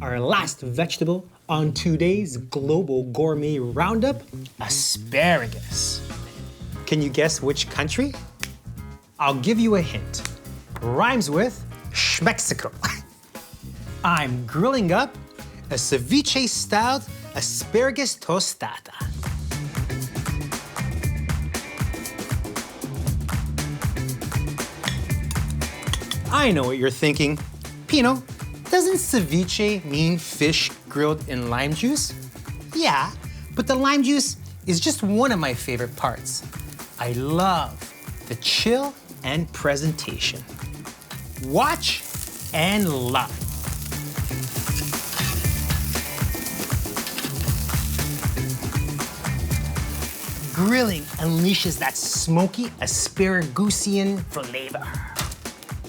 Our last vegetable on today's Global Gourmet Roundup, asparagus. Can you guess which country? I'll give you a hint. Rhymes with Mexico. I'm grilling up a ceviche-style asparagus tostada. I know what you're thinking. Pino, doesn't ceviche mean fish grilled in lime juice? Yeah, but the lime juice is just one of my favorite parts. I love the chill and presentation. Watch and love. Grilling unleashes that smoky asparagusian flavor.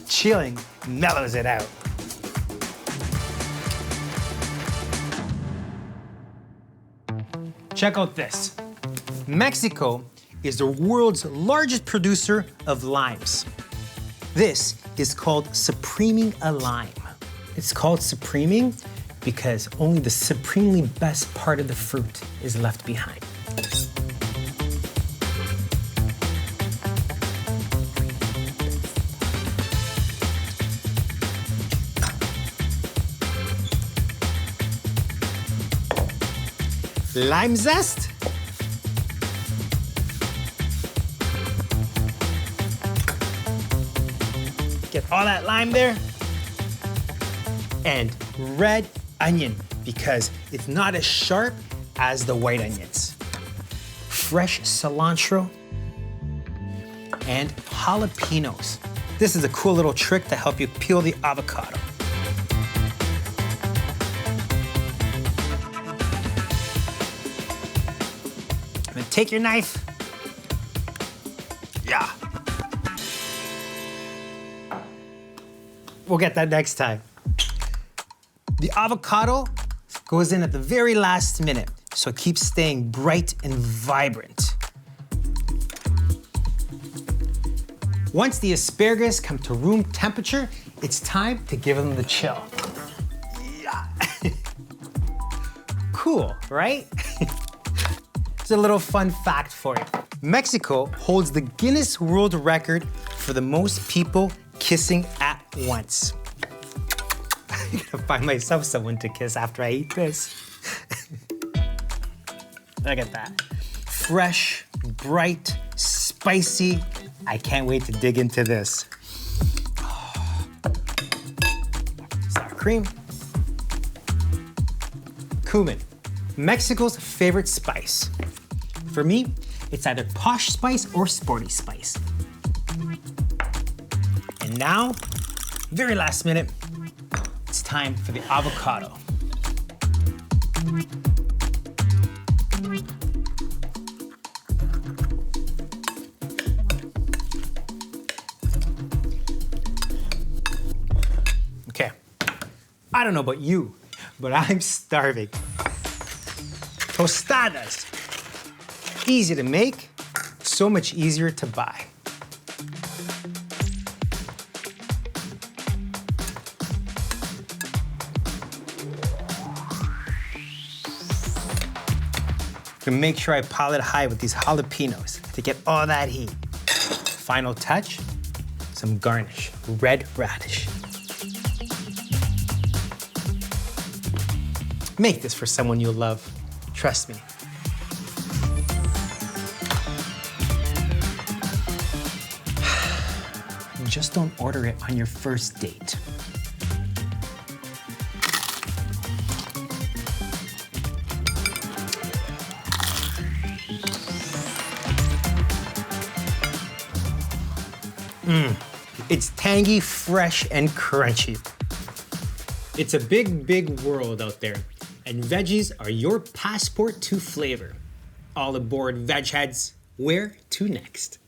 Chilling mellows it out. Check out this. Mexico is the world's largest producer of limes. This is called supreming a lime. It's called supreming because only the supremely best part of the fruit is left behind. Lime zest. Get all that lime there. And red onion, because it's not as sharp as the white onions. Fresh cilantro and jalapenos. This is a cool little trick to help you peel the avocado. And take your knife. Yeah. We'll get that next time. The avocado goes in at the very last minute, so it keeps staying bright and vibrant. Once the asparagus come to room temperature, it's time to give them the chill. Yeah. Cool, right? It's a little fun fact for you. Mexico holds the Guinness World Record for the most people kissing at once. I'm gonna find myself someone to kiss after I eat this. Look at that. Fresh, bright, spicy. I can't wait to dig into this. Sour cream. Cumin, Mexico's favorite spice. For me, it's either posh spice or sporty spice. And now, very last minute, it's time for the avocado. Okay, I don't know about you, but I'm starving. Tostadas. Easy to make, so much easier to buy. I'm gonna make sure I pile it high with these jalapenos to get all that heat. Final touch, some garnish, red radish. Make this for someone you love, trust me. Just don't order it on your first date. It's tangy, fresh, and crunchy. It's a big, big world out there, and veggies are your passport to flavor. All aboard, veg heads. Where to next?